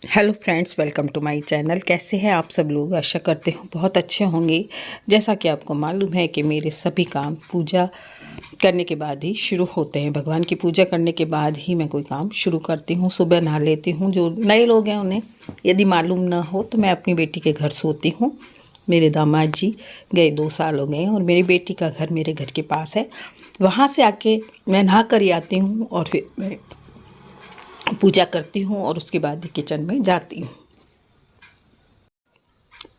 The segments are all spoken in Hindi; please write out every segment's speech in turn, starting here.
Hello friends, welcome to my channel. कैसे हैं आप सब लोग? आशा करते हूँ बहुत अच्छे होंगे। जैसा कि आपको मालूम है कि मेरे सभी काम पूजा करने के बाद ही शुरू होते हैं। भगवान की पूजा करने के बाद ही मैं कोई काम शुरू करती हूँ। सुबह नहा लेती हूँ। जो नए लोग हैं उन्हें यदि मालूम ना हो तो मैं अपनी बेटी के घर सोती हूँ। मेरे दामाद जी गए 2 साल हो गए और मेरी बेटी का घर मेरे घर के पास है। वहाँ से आके मैं नहा कर ही आती हूँ और फिर मैं पूजा करती हूँ और उसके बाद किचन में जाती हूँ।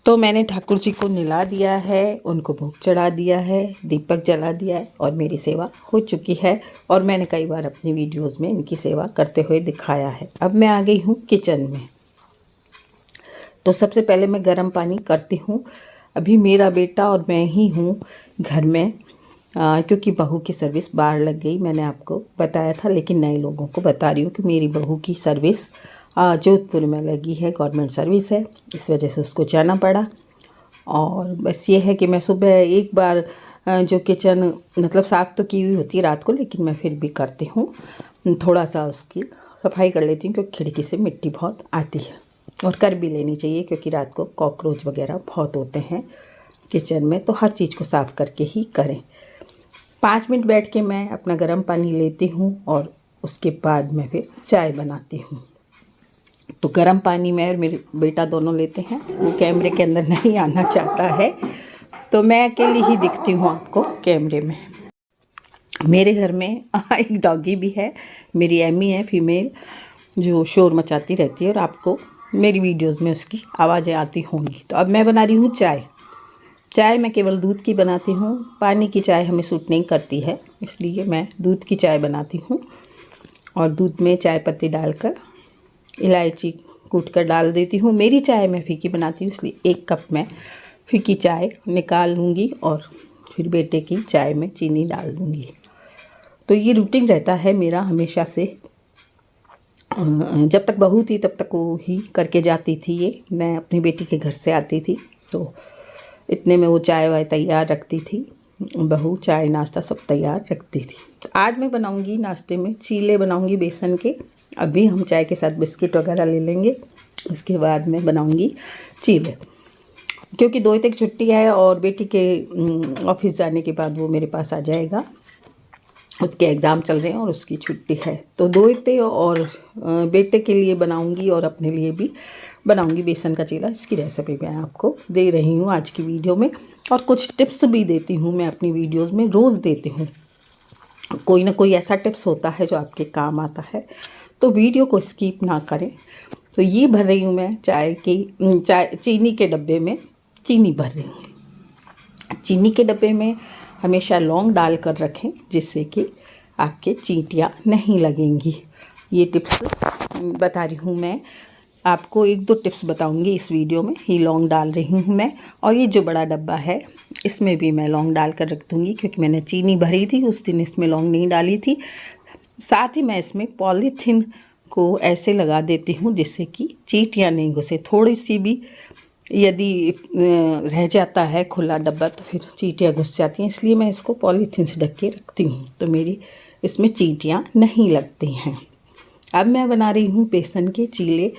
तो मैंने ठाकुर जी को नहला दिया है, उनको भोग चढ़ा दिया है, दीपक जला दिया है और मेरी सेवा हो चुकी है। और मैंने कई बार अपनी वीडियोस में इनकी सेवा करते हुए दिखाया है। अब मैं आ गई हूँ किचन में। तो सबसे पहले मैं गर्म पानी करती हूँ। अभी मेरा बेटा और मैं ही हूँ घर में, क्योंकि बहू की सर्विस बाहर लग गई। मैंने आपको बताया था, लेकिन नए लोगों को बता रही हूँ कि मेरी बहू की सर्विस जोधपुर में लगी है। गवर्नमेंट सर्विस है, इस वजह से उसको जाना पड़ा। और बस ये है कि मैं सुबह एक बार जो किचन मतलब साफ़ तो की हुई होती है रात को, लेकिन मैं फिर भी करती हूँ। थोड़ा सा उसकी सफाई कर लेती हूँ, क्योंकि खिड़की से मिट्टी बहुत आती है और कर भी लेनी चाहिए, क्योंकि रात को कॉकरोच वगैरह बहुत होते हैं किचन में। तो हर चीज़ को साफ़ करके ही करें। 5 मिनट बैठ के मैं अपना गर्म पानी लेती हूँ और उसके बाद मैं फिर चाय बनाती हूँ। तो गर्म पानी मैं और मेरे बेटा दोनों लेते हैं। वो कैमरे के अंदर नहीं आना चाहता है, तो मैं अकेली ही दिखती हूँ आपको कैमरे में। मेरे घर में एक डॉगी भी है, मेरी एमी है फीमेल, जो शोर मचाती रहती है और आपको मेरी वीडियोस में उसकी आवाज़ें आती होंगी। तो अब मैं बना रही हूँ चाय। चाय मैं केवल दूध की बनाती हूँ। पानी की चाय हमें सूट नहीं करती है, इसलिए मैं दूध की चाय बनाती हूँ। और दूध में चाय पत्ती डालकर इलायची कूट कर डाल देती हूँ। मेरी चाय मैं फीकी बनाती हूँ, इसलिए 1 कप मैं फीकी चाय निकाल लूँगी और फिर बेटे की चाय में चीनी डाल दूँगी। तो ये रूटीन रहता है मेरा हमेशा से। जब तक बहू थी तब तक वो ही करके जाती थी। ये मैं अपनी बेटी के घर से आती थी तो इतने में वो चाय वाय तैयार रखती थी। बहू चाय नाश्ता सब तैयार रखती थी। तो आज मैं बनाऊंगी नाश्ते में चीले बनाऊंगी बेसन के। अभी हम चाय के साथ बिस्किट वगैरह ले लेंगे, उसके बाद मैं बनाऊंगी चीले। क्योंकि 2 तक छुट्टी है और बेटी के ऑफिस जाने के बाद वो मेरे पास आ जाएगा। उसके एग्ज़ाम चल रहे हैं और उसकी छुट्टी है। तो 2 और बेटे के लिए बनाऊंगी और अपने लिए भी बनाऊंगी बेसन का चीला। इसकी रेसिपी मैं आपको दे रही हूँ आज की वीडियो में, और कुछ टिप्स भी देती हूँ मैं अपनी वीडियोस में, रोज़ देती हूँ। कोई ना कोई ऐसा टिप्स होता है जो आपके काम आता है, तो वीडियो को स्किप ना करें। तो ये भर रही हूँ मैं चाय चीनी के डब्बे में चीनी भर रही हूँ। चीनी के डब्बे में हमेशा लौंग डाल कर रखें, जिससे कि आपके चींटियाँ नहीं लगेंगी। ये टिप्स बता रही हूँ मैं आपको। 1-2 टिप्स बताऊंगी इस वीडियो में। ही लौंग डाल रही हूँ मैं, और ये जो बड़ा डब्बा है इसमें भी मैं लौंग डाल कर रख दूँगी, क्योंकि मैंने चीनी भरी थी उस दिन, इसमें लौंग नहीं डाली थी। साथ ही मैं इसमें पॉलीथीन को ऐसे लगा देती हूँ जिससे कि चींटियाँ नहीं घुसे। थोड़ी सी भी यदि रह जाता है खुला डब्बा तो फिर चींटियाँ घुस जाती हैं, इसलिए मैं इसको पॉलीथीन से ढक के रखती हूँ, तो मेरी इसमें चींटियाँ नहीं लगती हैं। अब मैं बना रही हूँ बेसन के चीले,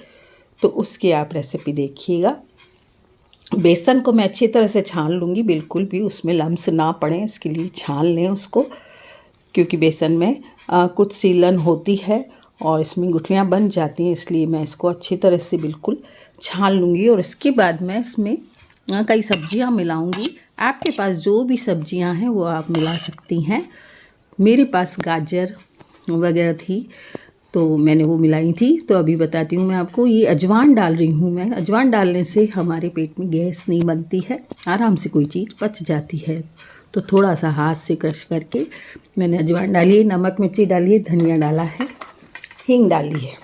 तो उसकी आप रेसिपी देखिएगा। बेसन को मैं अच्छी तरह से छान लूँगी, बिल्कुल भी उसमें लम्स ना पड़े, इसके लिए छान लें उसको, क्योंकि बेसन में कुछ सीलन होती है और इसमें गुठलियाँ बन जाती हैं। इसलिए मैं इसको अच्छी तरह से बिल्कुल छान लूँगी। और इसके बाद मैं इसमें कई सब्जियां मिलाऊंगी। आपके पास जो भी सब्जियां हैं वो आप मिला सकती हैं। मेरे पास गाजर वगैरह थी तो मैंने वो मिलाई थी। तो अभी बताती हूँ मैं आपको। ये अजवाइन डाल रही हूँ मैं। अजवाइन डालने से हमारे पेट में गैस नहीं बनती है, आराम से कोई चीज़ पच जाती है। तो थोड़ा सा हाथ से क्रश करके मैंने अजवाइन डाली है, नमक मिर्ची डाली है, धनिया डाला है, हींग डाली है।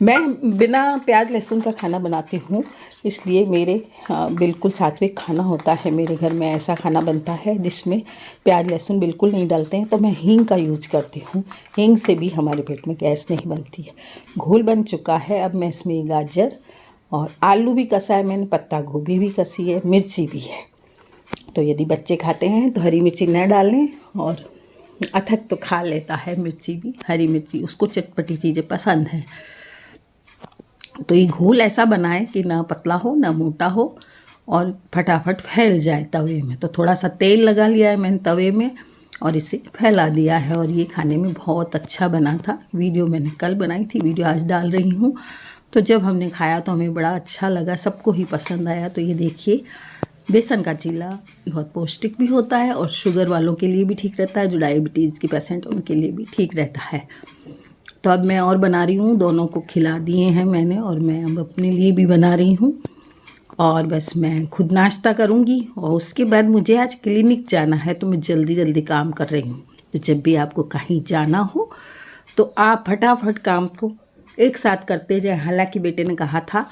मैं बिना प्याज लहसुन का खाना बनाती हूँ, इसलिए मेरे बिल्कुल सात्विक खाना होता है। मेरे घर में ऐसा खाना बनता है जिसमें प्याज लहसुन बिल्कुल नहीं डालते हैं। तो मैं हींग का यूज करती हूँ। हींग से भी हमारे पेट में गैस नहीं बनती है। घोल बन चुका है। अब मैं इसमें गाजर और आलू भी कसा है मैंने, पत्ता गोभी भी कसी है, मिर्ची भी है। तो यदि बच्चे खाते हैं तो हरी मिर्ची न डालें और अथक तो खा लेता है, मिर्ची भी, हरी मिर्ची, उसको चटपटी चीज़ें पसंद हैं। तो ये घोल ऐसा बनाए कि ना पतला हो ना मोटा हो और फटाफट फैल जाए तवे में। तो थोड़ा सा तेल लगा लिया है मैंने तवे में और इसे फैला दिया है, और ये खाने में बहुत अच्छा बना था। वीडियो मैंने कल बनाई थी, वीडियो आज डाल रही हूँ। तो जब हमने खाया तो हमें बड़ा अच्छा लगा, सबको ही पसंद आया। तो ये देखिए, बेसन का चीला बहुत पौष्टिक भी होता है और शुगर वालों के लिए भी ठीक रहता है, जो डायबिटीज़ के पेशेंट उनके लिए भी ठीक रहता है। तो अब मैं और बना रही हूँ, दोनों को खिला दिए हैं मैंने, और मैं अब अपने लिए भी बना रही हूँ। और बस मैं खुद नाश्ता करूँगी और उसके बाद मुझे आज क्लिनिक जाना है, तो मैं जल्दी जल्दी काम कर रही हूँ। तो जब भी आपको कहीं जाना हो तो आप फटाफट काम को एक साथ करते जाए। हालांकि बेटे ने कहा था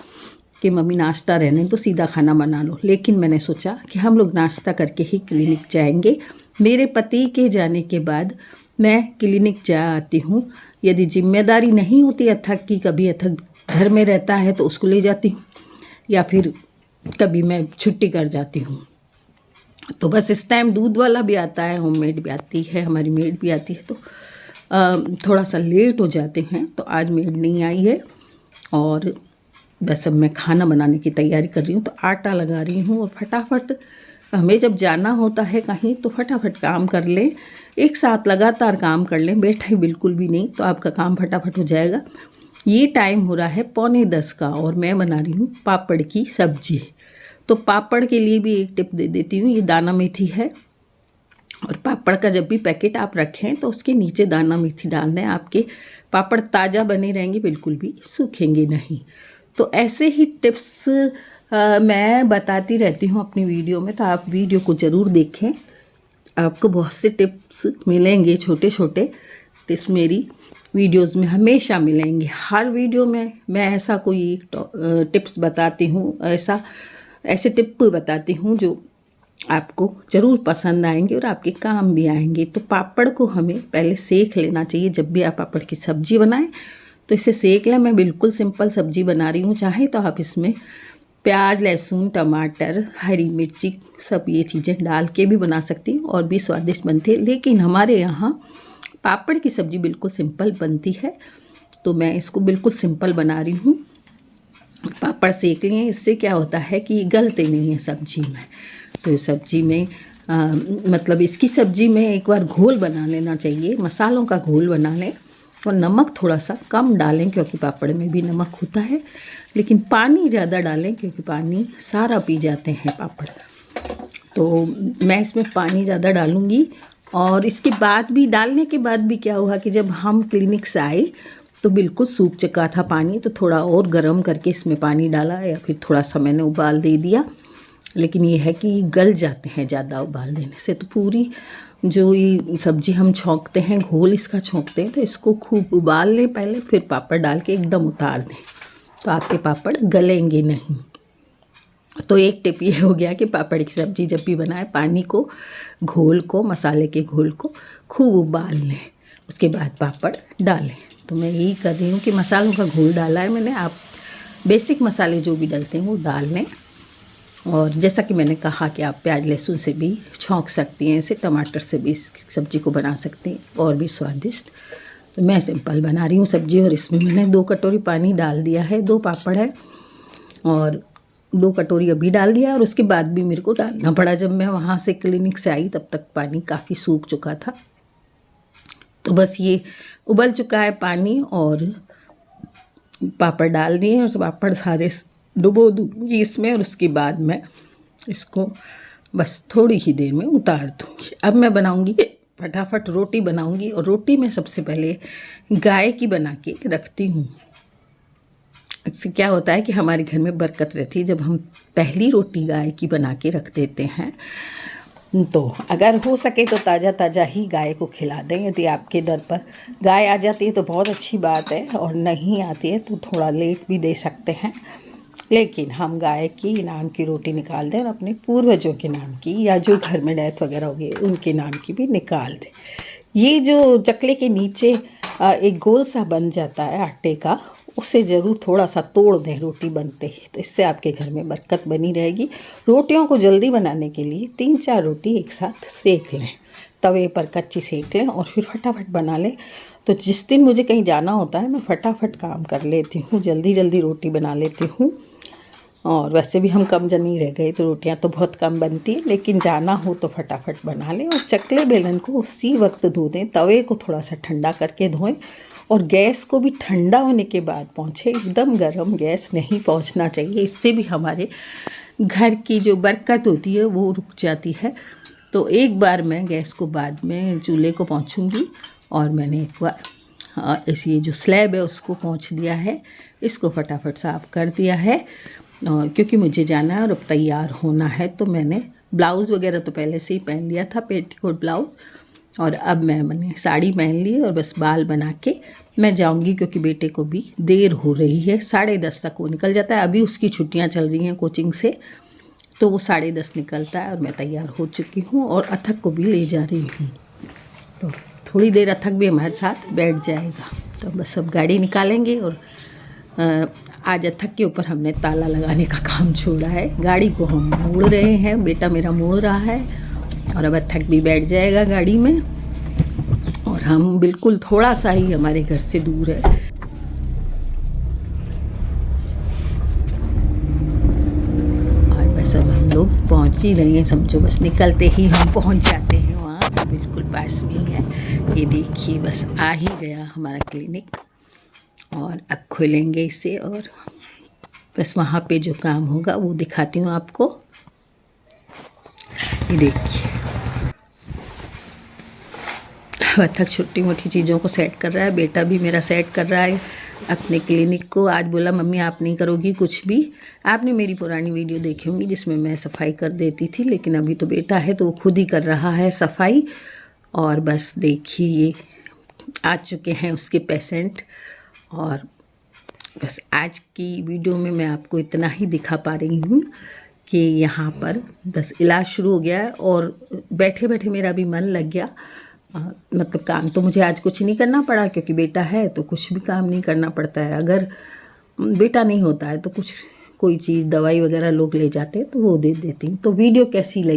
कि मम्मी नाश्ता रहने तो सीधा खाना बना लो, लेकिन मैंने सोचा कि हम लोग नाश्ता करके ही क्लिनिक जाएंगे। मेरे पति के जाने के बाद मैं क्लिनिक जा आती हूँ। यदि जिम्मेदारी नहीं होती अथक की, कभी अथक घर में रहता है तो उसको ले जाती हूँ, या फिर कभी मैं छुट्टी कर जाती हूँ। तो बस इस टाइम दूध वाला भी आता है, होममेड भी आती है, हमारी मेड भी आती है, तो थोड़ा सा लेट हो जाते हैं। तो आज मेड नहीं आई है और बस अब मैं खाना बनाने की तैयारी कर रही हूँ। तो आटा लगा रही हूँ और फटाफट हमें जब जाना होता है कहीं तो फटाफट काम कर लें, एक साथ लगातार काम कर लें, बैठे बिल्कुल भी नहीं, तो आपका काम फटाफट हो जाएगा। ये टाइम हो रहा है 9:45 का और मैं बना रही हूँ पापड़ की सब्जी। तो पापड़ के लिए भी एक टिप दे देती हूँ, ये दाना मेथी है, और पापड़ का जब भी पैकेट आप रखें तो उसके नीचे दाना मेथी डाल दें, आपके पापड़ ताज़ा बने रहेंगे, बिल्कुल भी सूखेंगे नहीं। तो ऐसे ही टिप्स मैं बताती रहती हूँ अपनी वीडियो में, तो आप वीडियो को ज़रूर देखें, आपको बहुत से टिप्स मिलेंगे, छोटे छोटे टिप्स मेरी वीडियोस में हमेशा मिलेंगे। हर वीडियो में मैं ऐसा कोई टिप्स बताती हूँ, ऐसे टिप बताती हूँ जो आपको ज़रूर पसंद आएंगे और आपके काम भी आएंगे। तो पापड़ को हमें पहले सेक लेना चाहिए। जब भी आप पापड़ की सब्ज़ी बनाएं तो इसे सेक लें। मैं बिल्कुल सिंपल सब्ज़ी बना रही हूँ, चाहे तो आप इसमें प्याज, लहसुन, टमाटर, हरी मिर्ची, सब ये चीज़ें डाल के भी बना सकती हैं और भी स्वादिष्ट बनती है। लेकिन हमारे यहाँ पापड़ की सब्ज़ी बिल्कुल सिंपल बनती है, तो मैं इसको बिल्कुल सिंपल बना रही हूँ। पापड़ सेक लिए, इससे क्या होता है कि गलते नहीं है सब्जी में। तो सब्जी में मतलब इसकी सब्जी में एक बार घोल बना लेना चाहिए, मसालों का घोल बना लें और नमक थोड़ा सा कम डालें, क्योंकि पापड़ में भी नमक होता है, लेकिन पानी ज़्यादा डालें क्योंकि पानी सारा पी जाते हैं पापड़। तो मैं इसमें पानी ज़्यादा डालूँगी। और इसके बाद भी, डालने के बाद भी क्या हुआ कि जब हम क्लिनिक से आए तो बिल्कुल सूख चुका था पानी, तो थोड़ा और गर्म करके इसमें पानी डाला, या फिर थोड़ा सा मैंने उबाल दे दिया। लेकिन ये है कि गल जाते हैं ज़्यादा उबाल देने से। तो पूरी जो ये सब्ज़ी हम छौंकते हैं, घोल इसका छौंकते हैं, तो इसको खूब उबाल लें पहले, फिर पापड़ डाल के एकदम उतार दें, तो आपके पापड़ गलेंगे नहीं। तो एक टिप ये हो गया कि पापड़ की सब्ज़ी जब भी बनाए, पानी को, घोल को, मसाले के घोल को खूब उबाल लें, उसके बाद पापड़ डालें। तो मैं यही कर रही हूँ कि मसालों का घोल डाला है मैंने, आप बेसिक मसाले जो भी डालते हैं वो डाल लें। और जैसा कि मैंने कहा कि आप प्याज लहसुन से भी छौंक सकती हैं, ऐसे टमाटर से भी इस सब्ज़ी को बना सकती हैं और भी स्वादिष्ट। तो मैं सिंपल बना रही हूँ सब्ज़ी, और इसमें मैंने 2 कटोरी पानी डाल दिया है। 2 पापड़ है और 2 कटोरी अभी डाल दिया, और उसके बाद भी मेरे को डालना पड़ा। जब मैं वहाँ से क्लिनिक से आई तब तक पानी काफ़ी सूख चुका था। तो बस ये उबल चुका है पानी, और पापड़ डाल दिए, और पापड़ सारे डुबो दूँगी इसमें, और उसके बाद मैं इसको बस थोड़ी ही देर में उतार दूँगी। अब मैं बनाऊँगी फटाफट रोटी बनाऊँगी, और रोटी मैं सबसे पहले गाय की बना के रखती हूँ। इससे क्या होता है कि हमारे घर में बरकत रहती है। जब हम पहली रोटी गाय की बना के रख देते हैं, तो अगर हो सके तो ताज़ा ताज़ा ही गाय को खिला दें। यदि आपके दर पर गाय आ जाती है तो बहुत अच्छी बात है, और नहीं आती है तो थोड़ा लेट भी दे सकते हैं। लेकिन हम गाय की नाम की रोटी निकाल दें और अपने पूर्वजों के नाम की, या जो घर में डेथ वगैरह हो गई उनके नाम की भी निकाल दें। ये जो चकले के नीचे एक गोल सा बन जाता है आटे का, उसे ज़रूर थोड़ा सा तोड़ दें रोटी बनते ही, तो इससे आपके घर में बरकत बनी रहेगी। रोटियों को जल्दी बनाने के लिए 3-4 रोटी एक साथ सेक लें, तवे पर कच्ची सेक लें और फिर फटाफट बना लें। तो जिस दिन मुझे कहीं जाना होता है मैं फटाफट काम कर लेती हूँ, जल्दी जल्दी रोटी बना लेती हूँ। और वैसे भी हम कम जन ही रह गए तो रोटियां तो बहुत कम बनती है, लेकिन जाना हो तो फटाफट बना लें। और चकले बेलन को उसी वक्त धो दें, तवे को थोड़ा सा ठंडा करके धोएं और गैस को भी ठंडा होने के बाद पोंछें। एकदम गर्म गैस नहीं पोंछना चाहिए, इससे भी हमारे घर की जो बरकत होती है वो रुक जाती है। तो एक बार मैं गैस को बाद में चूल्हे को पोंछूंगी। और मैंने एक बार ये जो स्लैब है उसको पोंछ दिया है, इसको फटाफट साफ़ कर दिया है क्योंकि मुझे जाना है और अब तैयार होना है। तो मैंने ब्लाउज़ वगैरह तो पहले से ही पहन लिया था, पेटीकोट ब्लाउज़, और अब मैंने साड़ी पहन ली और बस बाल बना के मैं जाऊंगी क्योंकि बेटे को भी देर हो रही है। 10:30 तक वो निकल जाता है, अभी उसकी छुट्टियां चल रही हैं कोचिंग से, तो वो 10:30 निकलता है और मैं तैयार हो चुकी हूँ और अथक को भी ले जा रही हूँ। तो थोड़ी देर अथक भी हमारे साथ बैठ जाएगा। तो बस अब गाड़ी निकालेंगे और आज अथक के ऊपर हमने ताला लगाने का काम छोड़ा है। गाड़ी को हम मोड़ रहे हैं, बेटा मेरा मोड़ रहा है और अब अथक भी बैठ जाएगा गाड़ी में। और हम बिल्कुल थोड़ा सा ही हमारे घर से दूर है। और बस अब हम लोग पहुंच ही रहे हैं, समझो बस निकलते ही हम पहुंच जाते हैं वहाँ, बिल्कुल पास में ही है। ये देखिए बस आ ही गया हमारा क्लिनिक और अब खोलेंगे इसे और बस वहाँ पे जो काम होगा वो दिखाती हूँ आपको। ये देखिए अथक छोटी मोटी चीज़ों को सेट कर रहा है, बेटा भी मेरा सेट कर रहा है अपने क्लिनिक को। आज बोला मम्मी आप नहीं करोगी कुछ भी। आपने मेरी पुरानी वीडियो देखी होंगी जिसमें मैं सफाई कर देती थी, लेकिन अभी तो बेटा है तो वो खुद ही कर रहा है सफाई। और बस देखिए ये आ चुके हैं उसके पेशेंट। और बस आज की वीडियो में मैं आपको इतना ही दिखा पा रही हूँ कि यहाँ पर बस इलाज शुरू हो गया है और बैठे बैठे मेरा भी मन लग गया। मतलब काम तो मुझे आज कुछ नहीं करना पड़ा क्योंकि बेटा है तो कुछ भी काम नहीं करना पड़ता है। अगर बेटा नहीं होता है तो कुछ कोई चीज़ दवाई वगैरह लोग ले जाते हैं तो वो दे देती हूँ। तो वीडियो कैसी लगी